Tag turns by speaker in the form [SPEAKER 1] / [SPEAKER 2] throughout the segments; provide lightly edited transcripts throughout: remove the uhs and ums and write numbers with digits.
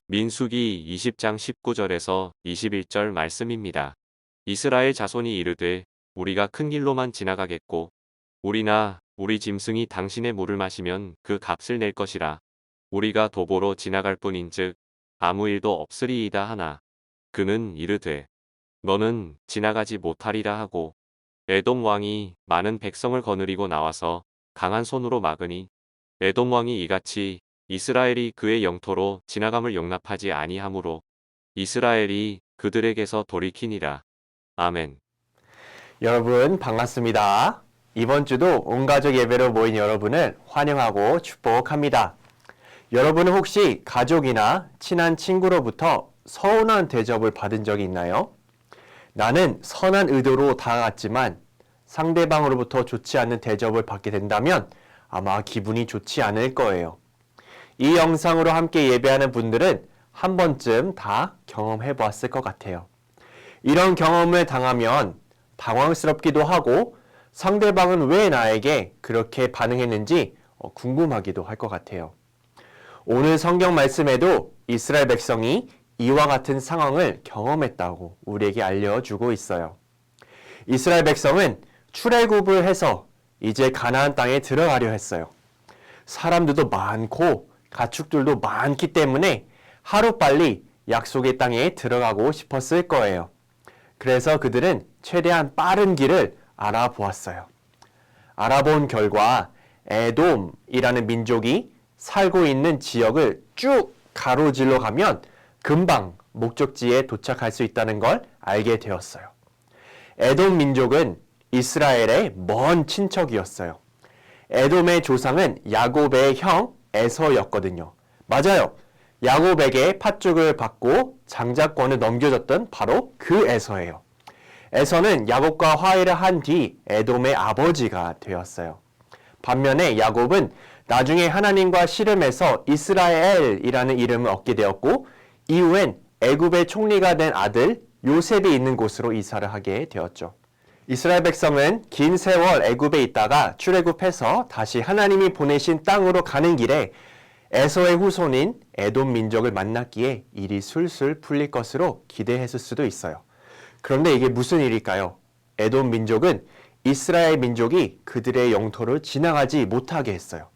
[SPEAKER 1] 민수기 20장 19절에서 21절 말씀입니다. 이스라엘 자손이 이르되 우리가 큰 길로만 지나가겠고 우리나 우리 짐승이 당신의 물을 마시면 그 값을 낼 것이라. 우리가 도보로 지나갈 뿐인즉 아무 일도 없으리이다 하나 그는 이르되 너는 지나가지 못하리라 하고 에돔 왕이 많은 백성을 거느리고 나와서 강한 손으로 막으니 에돔 왕이 이같이 이스라엘이 그의 영토로 지나감을 용납하지 아니하므로 이스라엘이 그들에게서 돌이키니라. 아멘.
[SPEAKER 2] 여러분 반갑습니다. 이번 주도 온가족 예배로 모인 여러분을 환영하고 축복합니다. 여러분은 혹시 가족이나 친한 친구로부터 서운한 대접을 받은 적이 있나요? 나는 선한 의도로 다가갔지만 상대방으로부터 좋지 않은 대접을 받게 된다면 아마 기분이 좋지 않을 거예요. 이 영상으로 함께 예배하는 분들은 한 번쯤 다 경험해 보았을 것 같아요. 이런 경험을 당하면 당황스럽기도 하고 상대방은 왜 나에게 그렇게 반응했는지 궁금하기도 할 것 같아요. 오늘 성경 말씀에도 이스라엘 백성이 이와 같은 상황을 경험했다고 우리에게 알려주고 있어요. 이스라엘 백성은 출애굽을 해서 이제 가나안 땅에 들어가려 했어요. 사람들도 많고 가축들도 많기 때문에 하루빨리 약속의 땅에 들어가고 싶었을 거예요. 그래서 그들은 최대한 빠른 길을 알아보았어요. 알아본 결과 에돔이라는 민족이 살고 있는 지역을 쭉 가로질러 가면 금방 목적지에 도착할 수 있다는 걸 알게 되었어요. 에돔 민족은 이스라엘의 먼 친척이었어요. 에돔의 조상은 야곱의 형 에서였거든요. 맞아요. 야곱에게 팥죽을 받고 장자권을 넘겨줬던 바로 그 에서예요. 에서는 야곱과 화해를 한 뒤 에돔의 아버지가 되었어요. 반면에 야곱은 나중에 하나님과 씨름해서 이스라엘이라는 이름을 얻게 되었고 이후엔 애굽의 총리가 된 아들 요셉이 있는 곳으로 이사를 하게 되었죠. 이스라엘 백성은 긴 세월 애굽에 있다가 출애굽해서 다시 하나님이 보내신 땅으로 가는 길에 에서의 후손인 에돔 민족을 만났기에 일이 술술 풀릴 것으로 기대했을 수도 있어요. 그런데 이게 무슨 일일까요? 에돔 민족은 이스라엘 민족이 그들의 영토를 지나가지 못하게 했어요.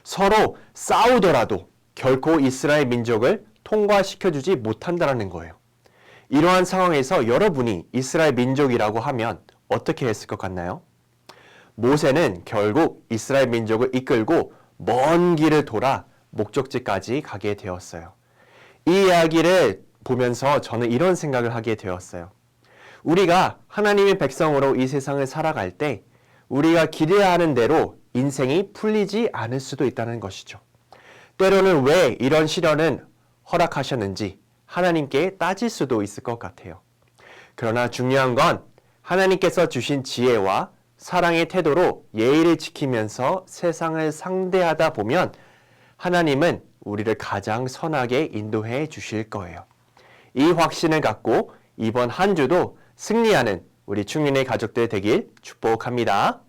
[SPEAKER 2] 서로 싸우더라도 결코 이스라엘 민족을 통과시켜주지 못한다는 거예요. 이러한 상황에서 여러분이 이스라엘 민족이라고 하면 어떻게 했을 것 같나요? 모세는 결국 이스라엘 민족을 이끌고 먼 길을 돌아 목적지까지 가게 되었어요. 이 이야기를 보면서 저는 이런 생각을 하게 되었어요. 우리가 하나님의 백성으로 이 세상을 살아갈 때 우리가 기대하는 대로 인생이 풀리지 않을 수도 있다는 것이죠. 때로는 왜 이런 시련은 허락하셨는지 하나님께 따질 수도 있을 것 같아요. 그러나 중요한 건 하나님께서 주신 지혜와 사랑의 태도로 예의를 지키면서 세상을 상대하다 보면 하나님은 우리를 가장 선하게 인도해 주실 거예요. 이 확신을 갖고 이번 한 주도 승리하는 우리 충윤의 가족들 되길 축복합니다.